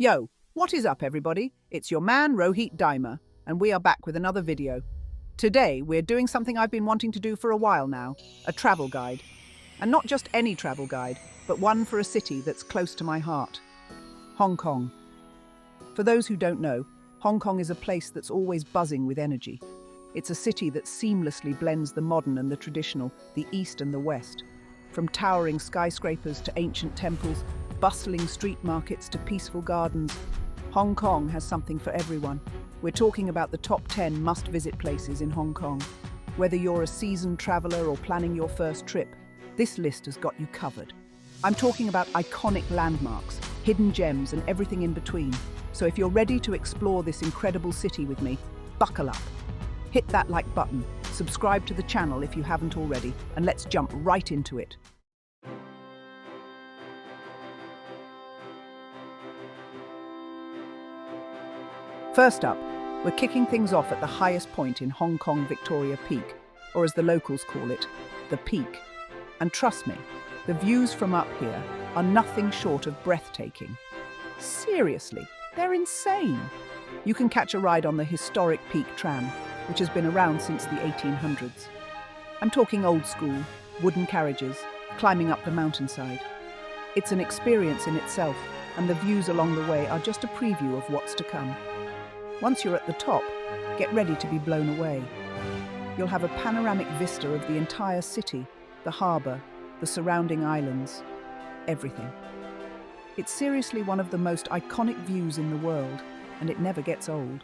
Yo, what is up everybody? It's your man Rohit Daima, and we are back with another video. Today we're doing something I've been wanting to do for a while now, a travel guide. And not just any travel guide, but one for a city that's close to my heart. Hong Kong. For those who don't know, Hong Kong is a place that's always buzzing with energy. It's a city that seamlessly blends the modern and the traditional, the East and the West. From towering skyscrapers to ancient temples, bustling street markets to peaceful gardens, Hong Kong has something for everyone. We're talking about the top 10 must-visit places in Hong Kong. Whether you're a seasoned traveller or planning your first trip, this list has got you covered. I'm talking about iconic landmarks, hidden gems and everything in between. So if you're ready to explore this incredible city with me, buckle up. Hit that like button, subscribe to the channel if you haven't already, and let's jump right into it. First up, we're kicking things off at the highest point in Hong Kong, Victoria Peak, or as the locals call it, the Peak. And trust me, the views from up here are nothing short of breathtaking. Seriously, they're insane. You can catch a ride on the historic Peak tram, which has been around since the 1800s. I'm talking old school, wooden carriages, climbing up the mountainside. It's an experience in itself, and the views along the way are just a preview of what's to come. Once you're at the top, get ready to be blown away. You'll have a panoramic vista of the entire city, the harbour, the surrounding islands, everything. It's seriously one of the most iconic views in the world, and it never gets old.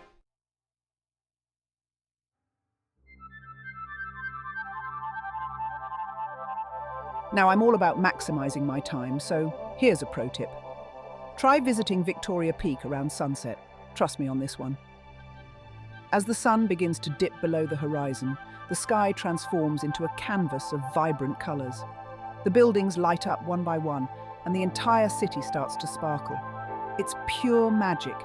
Now, I'm all about maximising my time, so here's a pro tip. Try visiting Victoria Peak around sunset. Trust me on this one. As the sun begins to dip below the horizon, the sky transforms into a canvas of vibrant colours. The buildings light up one by one, and the entire city starts to sparkle. It's pure magic.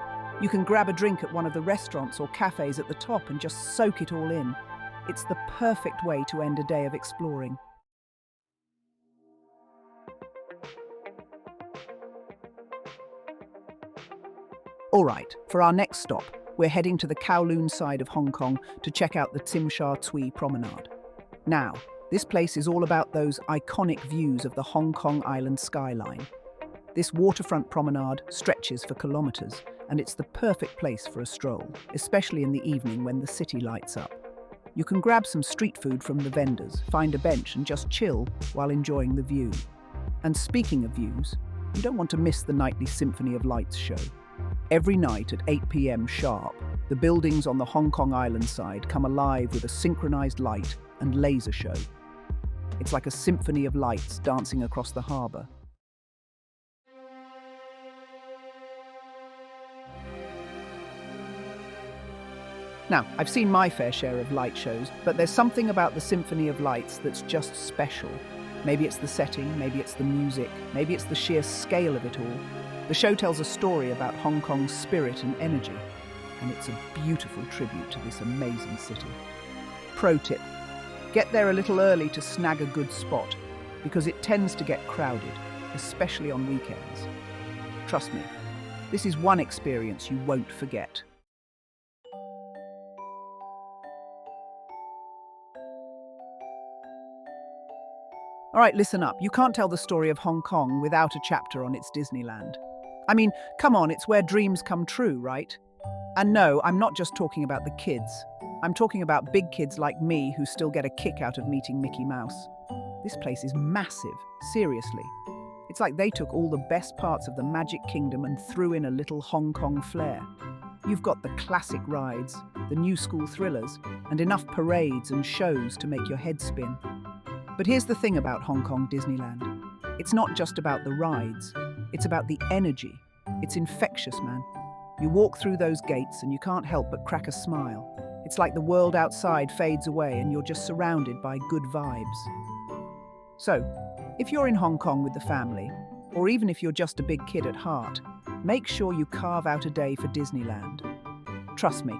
You can grab a drink at one of the restaurants or cafes at the top and just soak it all in. It's the perfect way to end a day of exploring. All right, for our next stop, we're heading to the Kowloon side of Hong Kong to check out the Tsim Sha Tsui Promenade. Now, this place is all about those iconic views of the Hong Kong Island skyline. This waterfront promenade stretches for kilometres, and it's the perfect place for a stroll, especially in the evening when the city lights up. You can grab some street food from the vendors, find a bench and just chill while enjoying the view. And speaking of views, you don't want to miss the nightly Symphony of Lights show. Every night at 8 p.m. sharp, the buildings on the Hong Kong Island side come alive with a synchronized light and laser show. It's like a symphony of lights dancing across the harbour. Now, I've seen my fair share of light shows, but there's something about the Symphony of Lights that's just special. Maybe it's the setting, maybe it's the music, maybe it's the sheer scale of it all. The show tells a story about Hong Kong's spirit and energy, and it's a beautiful tribute to this amazing city. Pro tip: get there a little early to snag a good spot, because it tends to get crowded, especially on weekends. Trust me, this is one experience you won't forget. All right, listen up. You can't tell the story of Hong Kong without a chapter on its Disneyland. I mean, come on, it's where dreams come true, right? And no, I'm not just talking about the kids. I'm talking about big kids like me who still get a kick out of meeting Mickey Mouse. This place is massive, seriously. It's like they took all the best parts of the Magic Kingdom and threw in a little Hong Kong flair. You've got the classic rides, the new school thrillers, and enough parades and shows to make your head spin. But here's the thing about Hong Kong Disneyland. It's not just about the rides, it's about the energy. It's infectious, man. You walk through those gates and you can't help but crack a smile. It's like the world outside fades away and you're just surrounded by good vibes. So, if you're in Hong Kong with the family, or even if you're just a big kid at heart, make sure you carve out a day for Disneyland. Trust me,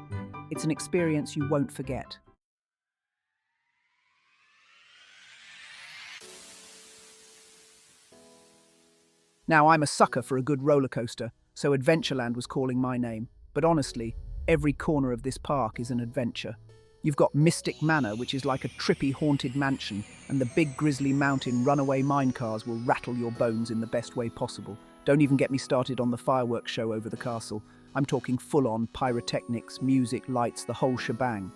it's an experience you won't forget. Now, I'm a sucker for a good roller coaster, so Adventureland was calling my name. But honestly, every corner of this park is an adventure. You've got Mystic Manor, which is like a trippy haunted mansion, and the big Grizzly Mountain runaway mine cars will rattle your bones in the best way possible. Don't even get me started on the fireworks show over the castle. I'm talking full-on pyrotechnics, music, lights, the whole shebang.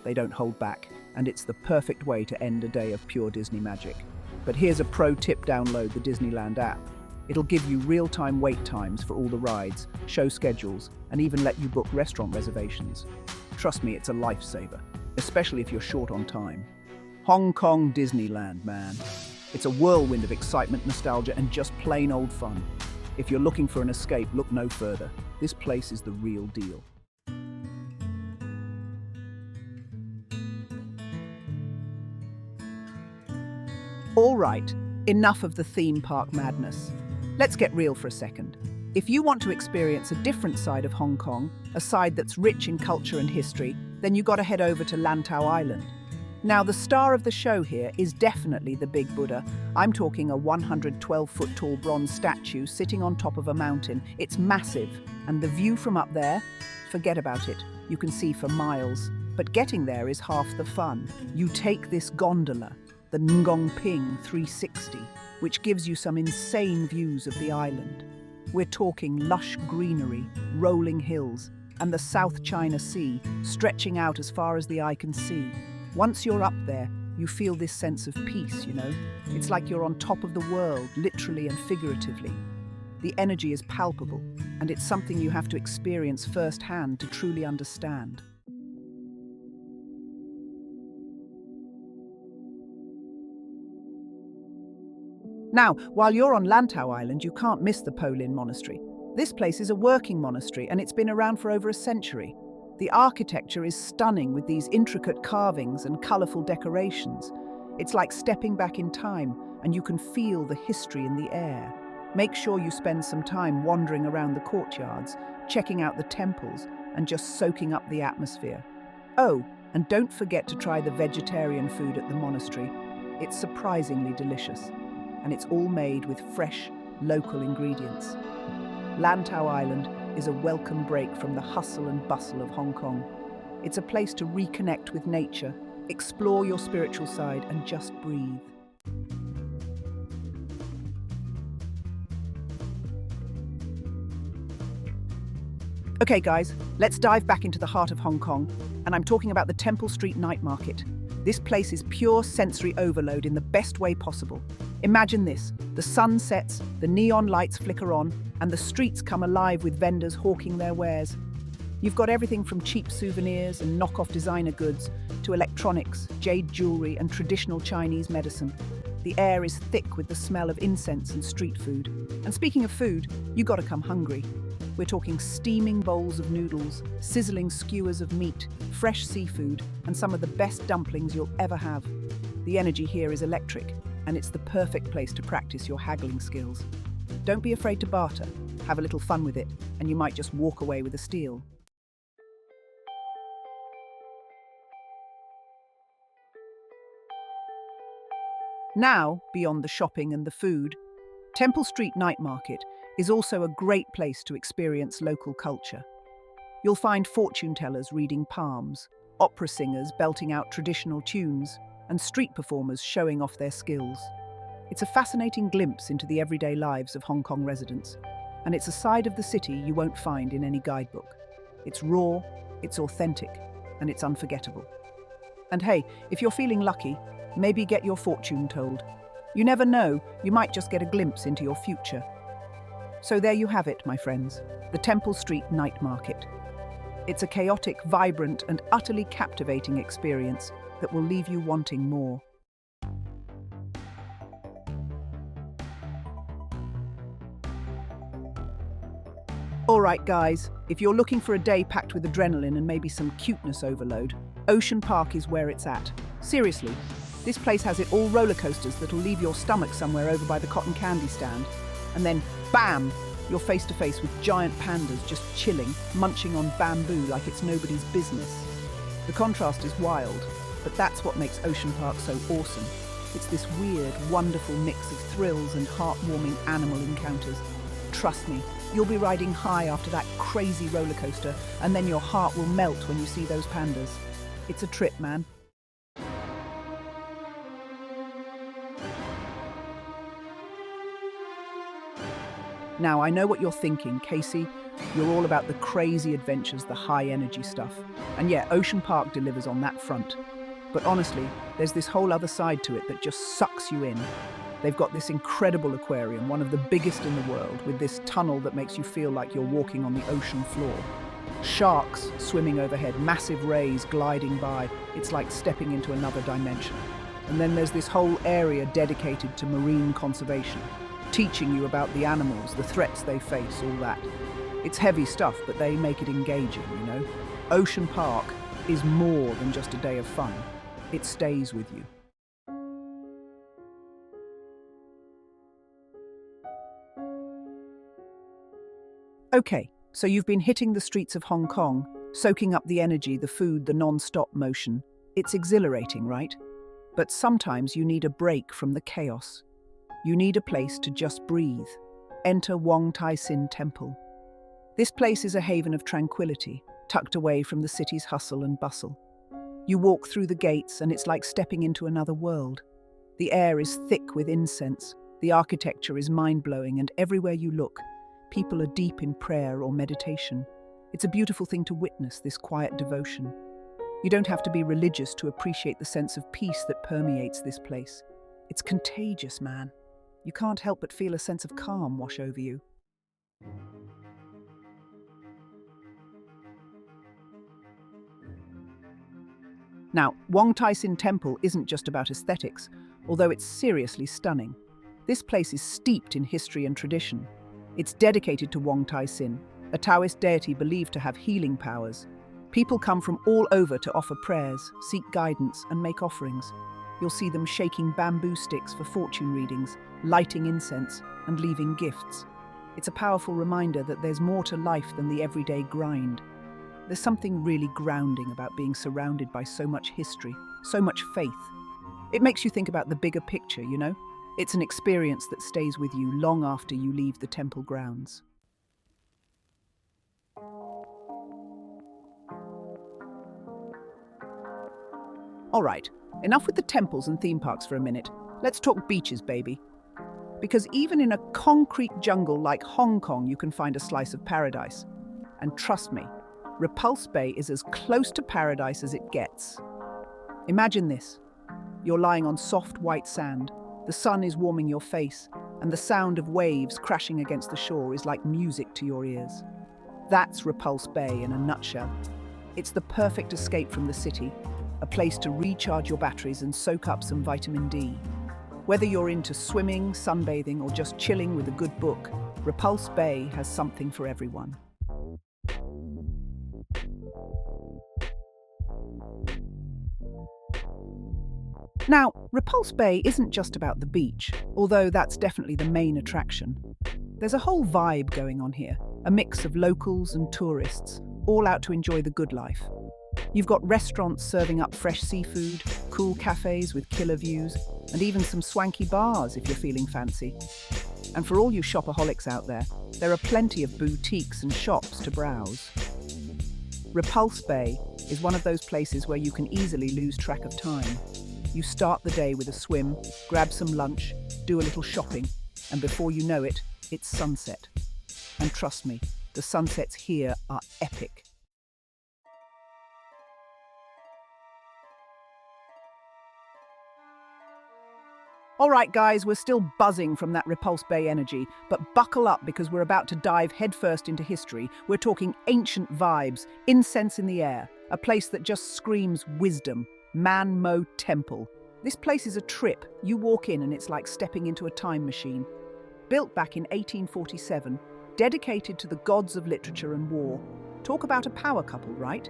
They don't hold back, and it's the perfect way to end a day of pure Disney magic. But here's a pro tip: download the Disneyland app. It'll give you real-time wait times for all the rides, show schedules, and even let you book restaurant reservations. Trust me, it's a lifesaver, especially if you're short on time. Hong Kong Disneyland, man. It's a whirlwind of excitement, nostalgia, and just plain old fun. If you're looking for an escape, look no further. This place is the real deal. All right, enough of the theme park madness. Let's get real for a second. If you want to experience a different side of Hong Kong, a side that's rich in culture and history, then you got to head over to Lantau Island. Now, the star of the show here is definitely the Big Buddha. I'm talking a 112-foot tall bronze statue sitting on top of a mountain. It's massive, and the view from up there, forget about it. You can see for miles. But getting there is half the fun. You take this gondola, the Ngong Ping 360, which gives you some insane views of the island. We're talking lush greenery, rolling hills, and the South China Sea stretching out as far as the eye can see. Once you're up there, you feel this sense of peace, you know? It's like you're on top of the world, literally and figuratively. The energy is palpable, and it's something you have to experience firsthand to truly understand. Now, while you're on Lantau Island, you can't miss the Po Lin Monastery. This place is a working monastery, and it's been around for over a century. The architecture is stunning with these intricate carvings and colourful decorations. It's like stepping back in time, and you can feel the history in the air. Make sure you spend some time wandering around the courtyards, checking out the temples, and just soaking up the atmosphere. Oh, and don't forget to try the vegetarian food at the monastery. It's surprisingly delicious, and it's all made with fresh, local ingredients. Lantau Island is a welcome break from the hustle and bustle of Hong Kong. It's a place to reconnect with nature, explore your spiritual side, and just breathe. Okay guys, let's dive back into the heart of Hong Kong, and I'm talking about the Temple Street Night Market. This place is pure sensory overload in the best way possible. Imagine this: the sun sets, the neon lights flicker on, and the streets come alive with vendors hawking their wares. You've got everything from cheap souvenirs and knockoff designer goods to electronics, jade jewelry, and traditional Chinese medicine. The air is thick with the smell of incense and street food. And speaking of food, you gotta come hungry. We're talking steaming bowls of noodles, sizzling skewers of meat, fresh seafood, and some of the best dumplings you'll ever have. The energy here is electric, and it's the perfect place to practice your haggling skills. Don't be afraid to barter, have a little fun with it, and you might just walk away with a steal. Now, beyond the shopping and the food, Temple Street Night Market is also a great place to experience local culture. You'll find fortune tellers reading palms, opera singers belting out traditional tunes, and street performers showing off their skills. It's a fascinating glimpse into the everyday lives of Hong Kong residents, and it's a side of the city you won't find in any guidebook. It's raw, it's authentic, and it's unforgettable. And hey, if you're feeling lucky, maybe get your fortune told. You never know, you might just get a glimpse into your future. So there you have it, my friends, the Temple Street Night Market. It's a chaotic, vibrant, and utterly captivating experience that will leave you wanting more. All right, guys, if you're looking for a day packed with adrenaline and maybe some cuteness overload, Ocean Park is where it's at. Seriously, this place has it all: roller coasters that'll leave your stomach somewhere over by the cotton candy stand. And then, bam, you're face to face with giant pandas just chilling, munching on bamboo like it's nobody's business. The contrast is wild, but that's what makes Ocean Park so awesome. It's this weird, wonderful mix of thrills and heartwarming animal encounters. trust me, you'll be riding high after that crazy roller coaster, and then your heart will melt when you see those pandas. It's a trip, man. Now, I know what you're thinking, Casey. You're all about the crazy adventures, the high-energy stuff. And yeah, Ocean Park delivers on that front. But honestly, there's this whole other side to it that just sucks you in. They've got this incredible aquarium, one of the biggest in the world, with this tunnel that makes you feel like you're walking on the ocean floor. Sharks swimming overhead, massive rays gliding by. It's like stepping into another dimension. And then there's this whole area dedicated to marine conservation, teaching you about the animals, the threats they face, all that. It's heavy stuff, but they make it engaging, you know? Ocean Park is more than just a day of fun. It stays with you. Okay, so you've been hitting the streets of Hong Kong, soaking up the energy, the food, the non-stop motion. It's exhilarating, right? But sometimes you need a break from the chaos. You need a place to just breathe. Enter Wong Tai Sin Temple. This place is a haven of tranquility, tucked away from the city's hustle and bustle. You walk through the gates and it's like stepping into another world. The air is thick with incense, the architecture is mind-blowing, and everywhere you look, people are deep in prayer or meditation. It's a beautiful thing to witness, this quiet devotion. You don't have to be religious to appreciate the sense of peace that permeates this place. It's contagious, man. You can't help but feel a sense of calm wash over you. Now, Wong Tai Sin Temple isn't just about aesthetics, although it's seriously stunning. This place is steeped in history and tradition. It's dedicated to Wong Tai Sin, a Taoist deity believed to have healing powers. People come from all over to offer prayers, seek guidance, and make offerings. You'll see them shaking bamboo sticks for fortune readings, lighting incense, and leaving gifts. It's a powerful reminder that there's more to life than the everyday grind. There's something really grounding about being surrounded by so much history, so much faith. It makes you think about the bigger picture, you know? It's an experience that stays with you long after you leave the temple grounds. All right, enough with the temples and theme parks for a minute. Let's talk beaches, baby. Because even in a concrete jungle like Hong Kong, you can find a slice of paradise. And trust me, Repulse Bay is as close to paradise as it gets. Imagine this. You're lying on soft white sand, the sun is warming your face, and the sound of waves crashing against the shore is like music to your ears. That's Repulse Bay in a nutshell. It's the perfect escape from the city, a place to recharge your batteries and soak up some vitamin D. Whether you're into swimming, sunbathing, or just chilling with a good book, Repulse Bay has something for everyone. Now, Repulse Bay isn't just about the beach, although that's definitely the main attraction. There's a whole vibe going on here, a mix of locals and tourists, all out to enjoy the good life. You've got restaurants serving up fresh seafood, cool cafes with killer views, and even some swanky bars if you're feeling fancy. And for all you shopaholics out there are plenty of boutiques and shops to browse. Repulse Bay is one of those places where you can easily lose track of time. You start the day with a swim, grab some lunch, do a little shopping, and before you know it, it's sunset. And trust me, the sunsets here are epic. All right, guys, we're still buzzing from that Repulse Bay energy, but buckle up because we're about to dive headfirst into history. We're talking ancient vibes, incense in the air, a place that just screams wisdom. Man Mo Temple. This place is a trip. You walk in and it's like stepping into a time machine. Built back in 1847, dedicated to the gods of literature and war. Talk about a power couple, right?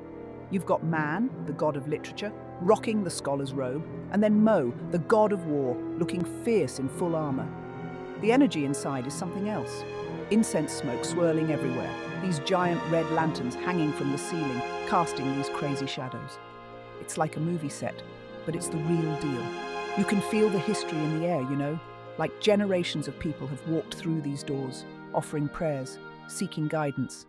You've got Man, the god of literature, rocking the scholar's robe, and then Mo, the god of war, looking fierce in full armor. The energy inside is something else. Incense smoke swirling everywhere, these giant red lanterns hanging from the ceiling, casting these crazy shadows. It's like a movie set, but it's the real deal. You can feel the history in the air, you know, like generations of people have walked through these doors, offering prayers, seeking guidance.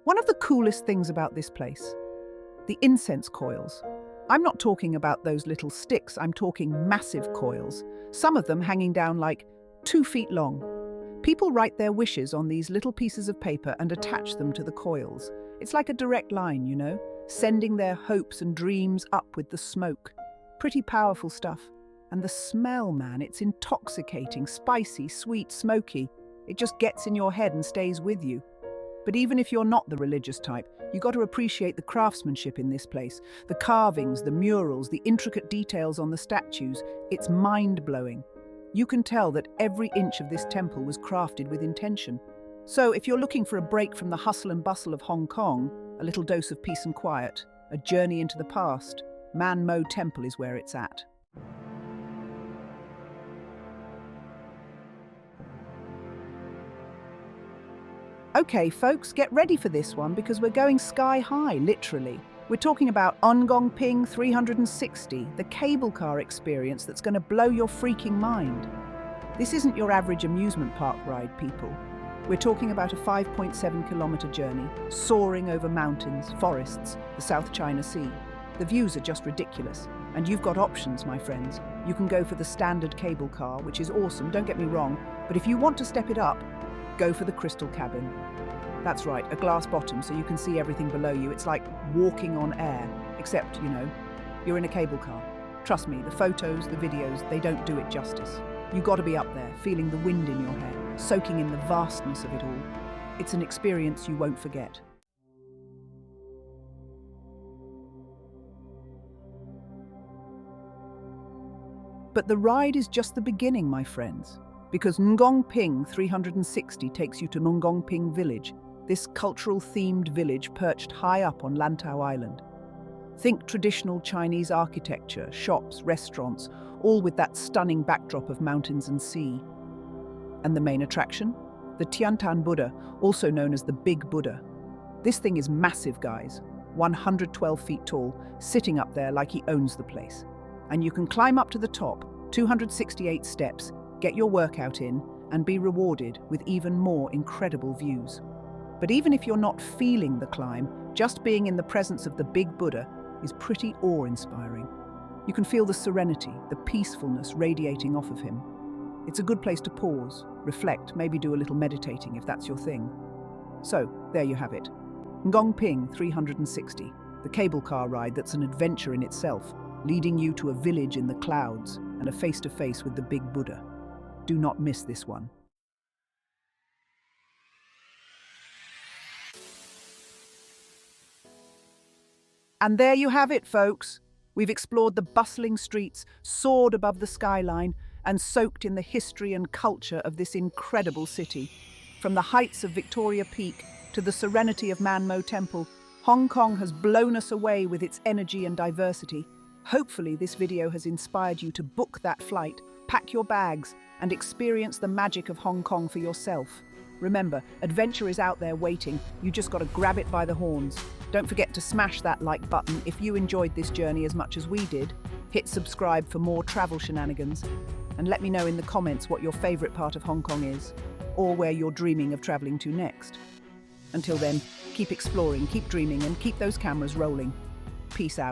One of the coolest things about this place, the incense coils. I'm not talking about those little sticks, I'm talking massive coils, some of them hanging down like 2 feet long. People write their wishes on these little pieces of paper and attach them to the coils. It's like a direct line, you know, sending their hopes and dreams up with the smoke. Pretty powerful stuff. And the smell, man, it's intoxicating, spicy, sweet, smoky. It just gets in your head and stays with you. But even if you're not the religious type, you got to appreciate the craftsmanship in this place. The carvings, the murals, the intricate details on the statues. It's mind-blowing. You can tell that every inch of this temple was crafted with intention. So if you're looking for a break from the hustle and bustle of Hong Kong, a little dose of peace and quiet, a journey into the past, Man Mo Temple is where it's at. Okay, folks, get ready for this one because we're going sky high, literally. We're talking about Ongong Ping 360, the cable car experience that's going to blow your freaking mind. This isn't your average amusement park ride, people. We're talking about a 5.7-kilometre journey, soaring over mountains, forests, the South China Sea. The views are just ridiculous, and you've got options, my friends. You can go for the standard cable car, which is awesome, don't get me wrong, but if you want to step it up, go for the crystal cabin. That's right, a glass bottom so you can see everything below you. It's like walking on air, except, you know, you're in a cable car. Trust me, the photos, the videos, they don't do it justice. You got to be up there, feeling the wind in your hair, soaking in the vastness of it all. It's an experience you won't forget. But the ride is just the beginning, my friends. Because Ngong Ping 360 takes you to Ngong Ping Village, this cultural-themed village perched high up on Lantau Island. Think traditional Chinese architecture, shops, restaurants, all with that stunning backdrop of mountains and sea. And the main attraction? The Tiantan Buddha, also known as the Big Buddha. This thing is massive, guys, 112 feet tall, sitting up there like he owns the place. And you can climb up to the top, 268 steps, get your workout in, and be rewarded with even more incredible views. But even if you're not feeling the climb, just being in the presence of the Big Buddha is pretty awe-inspiring. You can feel the serenity, the peacefulness radiating off of him. It's a good place to pause, reflect, maybe do a little meditating if that's your thing. So, there you have it. Ngong Ping 360, the cable car ride that's an adventure in itself, leading you to a village in the clouds and a face-to-face with the Big Buddha. Do not miss this one. And there you have it, folks. We've explored the bustling streets, soared above the skyline, and soaked in the history and culture of this incredible city. From the heights of Victoria Peak to the serenity of Man Mo Temple, Hong Kong has blown us away with its energy and diversity. Hopefully this video has inspired you to book that flight, pack your bags, and experience the magic of Hong Kong for yourself. Remember, adventure is out there waiting. You just got to grab it by the horns. Don't forget to smash that like button if you enjoyed this journey as much as we did. Hit subscribe for more travel shenanigans. And let me know in the comments what your favorite part of Hong Kong is, or where you're dreaming of traveling to next. Until then, keep exploring, keep dreaming, and keep those cameras rolling. Peace out.